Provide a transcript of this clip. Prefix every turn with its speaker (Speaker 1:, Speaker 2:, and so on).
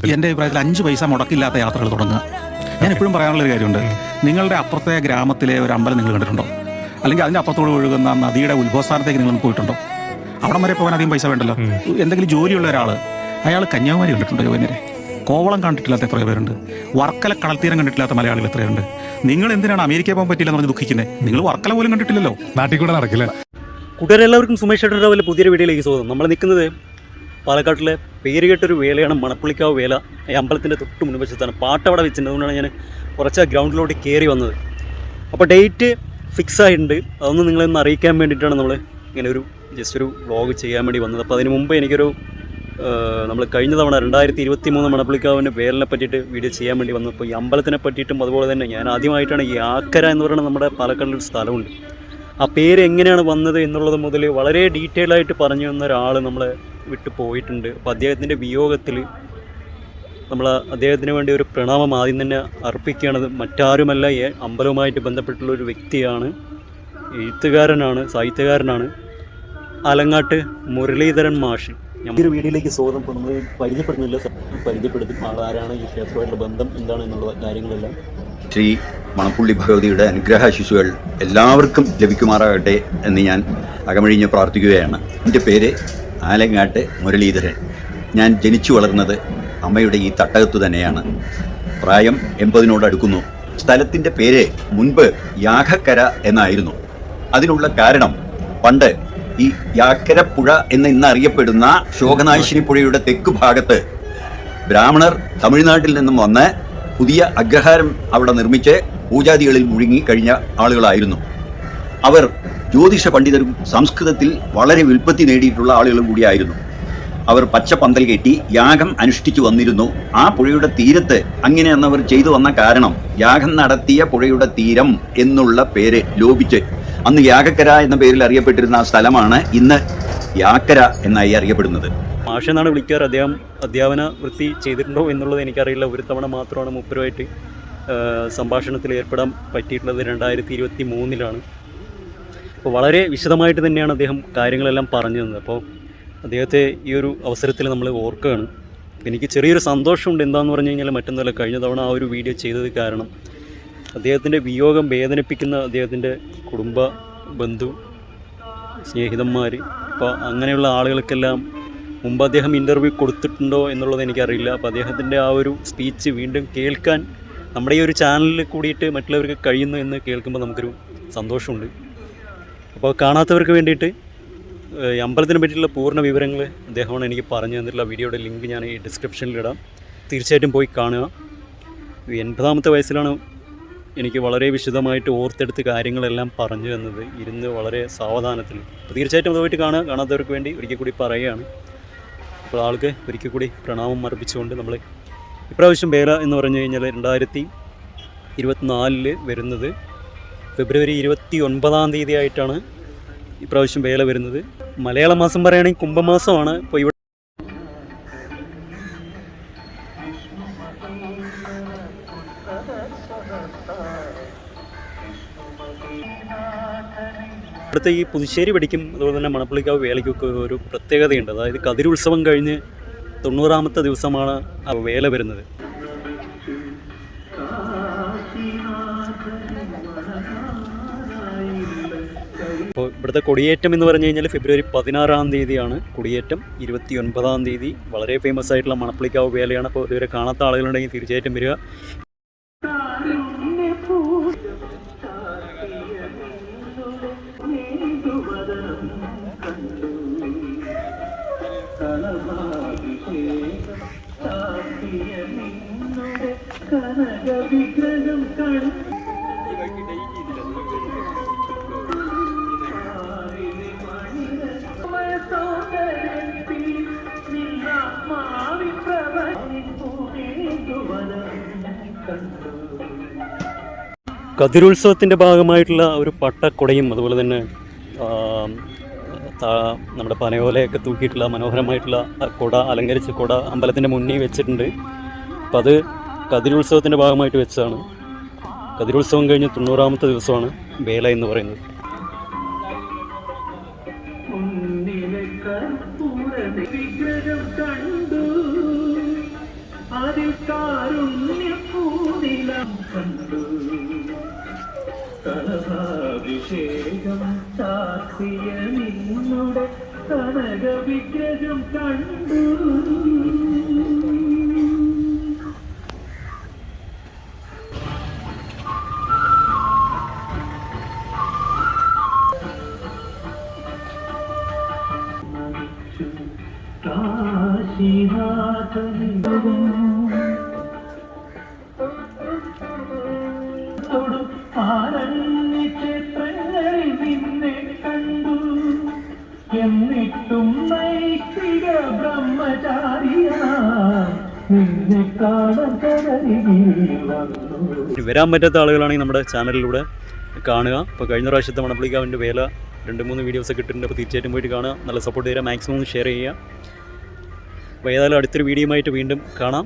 Speaker 1: എൻ്റെ അഭിപ്രായത്തിൽ 5 പൈസ മുടക്കില്ലാത്ത യാത്രകൾ തുടങ്ങുക. ഞാൻ എപ്പോഴും പറയാനുള്ളൊരു കാര്യമുണ്ട്. നിങ്ങളുടെ അപ്പുറത്തെ ഗ്രാമത്തിലെ ഒരു അമ്പലം നിങ്ങൾ കണ്ടിട്ടുണ്ടോ? അല്ലെങ്കിൽ അതിൻ്റെ അപ്പുറത്തോട് ഒഴുകുന്ന നദിയുടെ ഉത്ഭവസ്ഥാനത്തേക്ക് നിങ്ങൾ പോയിട്ടുണ്ടോ? അവിടം വരെ പോകാൻ അധികം പൈസ വേണ്ടല്ലോ. എന്തെങ്കിലും ജോലിയുള്ള ഒരാൾ, അയാൾ കന്യാകുമാരി കണ്ടിട്ടുണ്ടോ? യുവനരെ കോവളം കണ്ടിട്ടില്ലാത്ത എത്ര പേരുണ്ട്? വർക്കല കടൽത്തീരം കണ്ടിട്ടില്ലാത്ത മലയാളികൾ എത്രയുണ്ട്? നിങ്ങൾ എന്തിനാണ് അമേരിക്കയിൽ പോകാൻ പറ്റില്ലെന്ന് പറഞ്ഞ് ദുഃഖിക്കുന്നത്? നിങ്ങൾ വർക്കല പോലും കണ്ടിട്ടില്ലല്ലോ.
Speaker 2: നാട്ടിൽ കൂടെ നടക്കില്ല.
Speaker 3: കൂട്ടുകാരെല്ലാവർക്കും സുമേഷ് ഏട്ടൻ്റെ പുതിയൊരു വീഡിയോയിലേക്ക് സ്വാഗതം. നമ്മൾ നിൽക്കുന്നത് പാലക്കാട്ടിലെ പേരുകേട്ടൊരു വേലയാണ്, മണപ്പുള്ളിക്കാവ് വേല. ഈ അമ്പലത്തിൻ്റെ തൊട്ട് മുൻവശത്താണ്. പാട്ടവിടെ വെച്ചിട്ടുണ്ട്. അതുകൊണ്ടാണ് ഞാൻ കുറച്ച് ഗ്രൗണ്ടിലോട്ട് കയറി വന്നത്. അപ്പോൾ ഡേറ്റ് ഫിക്സ് ആയിട്ടുണ്ട്. അതൊന്നും നിങ്ങളൊന്ന് അറിയിക്കാൻ വേണ്ടിയിട്ടാണ് നമ്മൾ ഇങ്ങനെ ജസ്റ്റ് ഒരു വ്ളോഗ് ചെയ്യാൻ വേണ്ടി വന്നത്. അപ്പോൾ അതിന് മുമ്പ് നമ്മൾ കഴിഞ്ഞ തവണ 2023 മണപ്പുള്ളിക്കാവിൻ്റെ വേലിനെ പറ്റിയിട്ട് വീഡിയോ ചെയ്യാൻ വേണ്ടി വന്നപ്പോൾ ഈ അമ്പലത്തിനെ പറ്റിയിട്ടും അതുപോലെ തന്നെ ഞാൻ ആദ്യമായിട്ടാണ് ഈ യാക്കര എന്ന് പറയുന്ന നമ്മുടെ പാലക്കാടിലൊരു സ്ഥലമുണ്ട്. ആ പേര് എങ്ങനെയാണ് വന്നത് എന്നുള്ളത് മുതൽ വളരെ ഡീറ്റെയിൽ ആയിട്ട് പറഞ്ഞു തന്ന ഒരാൾ നമ്മളെ വിട്ടു പോയിട്ടുണ്ട്. അപ്പോൾ അദ്ദേഹത്തിൻ്റെ വിയോഗത്തിൽ നമ്മൾ അദ്ദേഹത്തിന് വേണ്ടി ഒരു പ്രണാമം ആദ്യം തന്നെ അർപ്പിക്കുകയാണത്. മറ്റാരുമല്ല, അമ്പലവുമായിട്ട് ബന്ധപ്പെട്ടുള്ള ഒരു വ്യക്തിയാണ്, എഴുത്തുകാരനാണ്, സാഹിത്യകാരനാണ്, ആലങ്ങാട്ട് മുരളീധരൻ മാഷ്. ഈ ഒരു വീഡിയോയിലേക്ക് സ്വാഗതം. ഇപ്പോൾ നമ്മൾ പരിചയപ്പെടുത്തും ആളാരാണ്, ഈ ക്ഷേത്രമായിട്ടുള്ള ബന്ധം എന്താണ് എന്നുള്ള കാര്യങ്ങളെല്ലാം.
Speaker 4: ശ്രീ മണപ്പുള്ളി ഭഗവതിയുടെ അനുഗ്രഹാശിസുകൾ എല്ലാവർക്കും ലഭിക്കുമാറാകട്ടെ എന്ന് ഞാൻ അകമഴിഞ്ഞ് പ്രാർത്ഥിക്കുകയാണ്. എൻ്റെ പേര് ആലങ്ങാട്ട് മുരളീധരൻ. ഞാൻ ജനിച്ചു വളർന്നത് അമ്മയുടെ ഈ തട്ടകത്ത് തന്നെയാണ്. പ്രായം 80 അടുക്കുന്നു. സ്ഥലത്തിൻ്റെ പേര് മുൻപ് യാഗക്കര എന്നായിരുന്നു. അതിനുള്ള കാരണം, പണ്ട് ഈ യാക്കരപ്പുഴ എന്ന് ഇന്നറിയപ്പെടുന്ന ശോകനാശിനി പുഴയുടെ തെക്ക് ഭാഗത്ത് ബ്രാഹ്മണർ തമിഴ്നാട്ടിൽ നിന്നും വന്ന് പുതിയ അഗ്രഹാരം അവിടെ നിർമ്മിച്ച് പൂജാദികളിൽ മുഴുങ്ങി കഴിഞ്ഞ ആളുകളായിരുന്നു. അവർ ജ്യോതിഷ പണ്ഡിതരും സംസ്കൃതത്തിൽ വളരെ വിൽപ്പത്തി നേടിയിട്ടുള്ള ആളുകളും കൂടിയായിരുന്നു. അവർ പച്ചപ്പന്തൽ കെട്ടി യാഗം അനുഷ്ഠിച്ചു വന്നിരുന്നു. ആ പുഴയുടെ തീരത്ത് അങ്ങനെ അന്നവർ ചെയ്തു വന്ന കാരണം യാഗം നടത്തിയ പുഴയുടെ തീരം എന്നുള്ള പേര് ലോപിച്ച് അന്ന് യാഗക്കര എന്ന പേരിൽ അറിയപ്പെട്ടിരുന്ന ആ സ്ഥലമാണ് ഇന്ന് യാക്കര എന്നായി അറിയപ്പെടുന്നത്.
Speaker 3: മാഷ് എന്നാണ് വിളിക്കാറ്. അദ്ദേഹം അധ്യാപന വൃത്തി ചെയ്തിട്ടുണ്ടോ എന്നുള്ളത് എനിക്കറിയില്ല. ഒരു തവണ മാത്രമാണ് മൂപ്പരുമായിട്ട് സംഭാഷണത്തിൽ ഏർപ്പെടാൻ പറ്റിയിട്ടുള്ളത്. 2023 അപ്പോൾ വളരെ വിശദമായിട്ട് തന്നെയാണ് അദ്ദേഹം കാര്യങ്ങളെല്ലാം പറഞ്ഞു തന്നത്. അപ്പോൾ അദ്ദേഹത്തെ ഈ ഒരു അവസരത്തിൽ നമ്മൾ ഓർക്കുകയാണ്. എനിക്ക് ചെറിയൊരു സന്തോഷമുണ്ട്. എന്താണെന്ന് പറഞ്ഞു കഴിഞ്ഞാൽ മറ്റൊന്നുമല്ല, കഴിഞ്ഞ തവണ ആ ഒരു വീഡിയോ ചെയ്തത് കാരണം അദ്ദേഹത്തിൻ്റെ വിയോഗം വേദനിപ്പിക്കുന്ന അദ്ദേഹത്തിൻ്റെ കുടുംബ ബന്ധു സ്നേഹിതന്മാർ, അപ്പോൾ അങ്ങനെയുള്ള ആളുകൾക്കെല്ലാം മുമ്പ് അദ്ദേഹം ഇൻ്റർവ്യൂ കൊടുത്തിട്ടുണ്ടോ എന്നുള്ളത് എനിക്കറിയില്ല. അപ്പോൾ അദ്ദേഹത്തിൻ്റെ ആ ഒരു സ്പീച്ച് വീണ്ടും കേൾക്കാൻ നമ്മുടെ ഈ ഒരു ചാനലിൽ കൂടിയിട്ട് മറ്റുള്ളവർക്ക് കഴിയുന്നു എന്ന് കേൾക്കുമ്പോൾ നമുക്കൊരു സന്തോഷമുണ്ട്. അപ്പോൾ കാണാത്തവർക്ക് വേണ്ടിയിട്ട് അമ്പലത്തിനെ പറ്റിയുള്ള പൂർണ്ണ വിവരങ്ങൾ അദ്ദേഹമാണ് എനിക്ക് പറഞ്ഞു തന്നിട്ടുള്ള. വീഡിയോയുടെ ലിങ്ക് ഞാൻ ഈ ഡിസ്ക്രിപ്ഷനിലിടാം. തീർച്ചയായിട്ടും പോയി കാണുക. 80ാമത്തെ വയസ്സിലാണ് എനിക്ക് വളരെ വിശദമായിട്ട് ഓർത്തെടുത്ത് കാര്യങ്ങളെല്ലാം പറഞ്ഞു തന്നത്, ഇരുന്ന് വളരെ സാവധാനത്തിൽ. അപ്പോൾ തീർച്ചയായിട്ടും അത് പോയിട്ട് കാണുക. കാണാത്തവർക്ക് വേണ്ടി ഒരിക്കൽ കൂടി പറയുകയാണ്. അപ്പോൾ ആൾക്ക് ഒരിക്കൽ കൂടി പ്രണാമം അർപ്പിച്ചുകൊണ്ട് നമ്മൾ ഇപ്രാവശ്യം വേല എന്ന് പറഞ്ഞു കഴിഞ്ഞാൽ 2024 വരുന്നത് ഫെബ്രുവരി 29 ആയിട്ടാണ് ഇപ്രാവശ്യം വേല വരുന്നത്. മലയാള മാസം പറയുകയാണെങ്കിൽ കുംഭമാസമാണ്. അപ്പോൾ ഇവിടെ ഇവിടുത്തെ ഈ പുതുശ്ശേരി വെടിക്കും അതുപോലെ തന്നെ മണപ്പുള്ളിക്കാവ് വേലയ്ക്കൊക്കെ ഒരു പ്രത്യേകതയുണ്ട്. അതായത് കതിരുത്സവം കഴിഞ്ഞ് 90ാമത്തെ ദിവസമാണ് ആ വേല വരുന്നത്. അപ്പോൾ ഇവിടുത്തെ കൊടിയേറ്റം എന്ന് പറഞ്ഞു കഴിഞ്ഞാൽ ഫെബ്രുവരി 16 കൊടിയേറ്റം. 29 വളരെ ഫേമസ് ആയിട്ടുള്ള മണപ്പുള്ളിക്കാവ് വേലയാണ്. അപ്പോൾ ഇതുവരെ കാണാത്ത ആളുകളുണ്ടെങ്കിൽ തീർച്ചയായിട്ടും വരിക. കതിരുത്സവത്തിൻ്റെ ഭാഗമായിട്ടുള്ള ഒരു പട്ടക്കുടയും അതുപോലെ തന്നെ നമ്മുടെ പനയോലയൊക്കെ തൂക്കിയിട്ടുള്ള മനോഹരമായിട്ടുള്ള കുട, അലങ്കരിച്ച കുട അമ്പലത്തിൻ്റെ മുന്നിൽ വെച്ചിട്ടുണ്ട്. അപ്പോൾ അത് കതിരുത്സവത്തിൻ്റെ ഭാഗമായിട്ട് വെച്ചതാണ്. കതിരുത്സവം കഴിഞ്ഞ് 90ാമത്തെ ദിവസമാണ് വേല എന്ന് പറയുന്നത്.
Speaker 2: അതിൽ കാരുണ്യപൂനിലം കണ്ടു കനകാഭിഷേകം ചാർത്തിയ നിന്നുടെ കനക വിഗ്രഹം കണ്ടു. ക്ഷേത്രങ്ങളിൽ നിന്നെ കണ്ടു എന്നിട്ടും നൈതിക ബ്രഹ്മചാരിയ നിന്നെ കാണാൻ വന്നു.
Speaker 3: വരാൻ പറ്റാത്ത ആളുകളാണെങ്കിൽ നമ്മുടെ ചാനലിലൂടെ കാണുക. ഇപ്പോൾ കഴിഞ്ഞ പ്രാവശ്യത്തെ മണപ്പുള്ളിക്കാവിൻ്റെ വേല 2-3 വീഡിയോസൊക്കെ ഇട്ടിട്ടുണ്ട്. അപ്പോൾ തീർച്ചയായിട്ടും പോയിട്ട് കാണുക, നല്ല സപ്പോർട്ട് ചെയ്യുക, മാക്സിമം ഷെയർ ചെയ്യുക. അപ്പോൾ ഏതായാലും അടുത്തൊരു വീഡിയോയുമായിട്ട് വീണ്ടും കാണാം.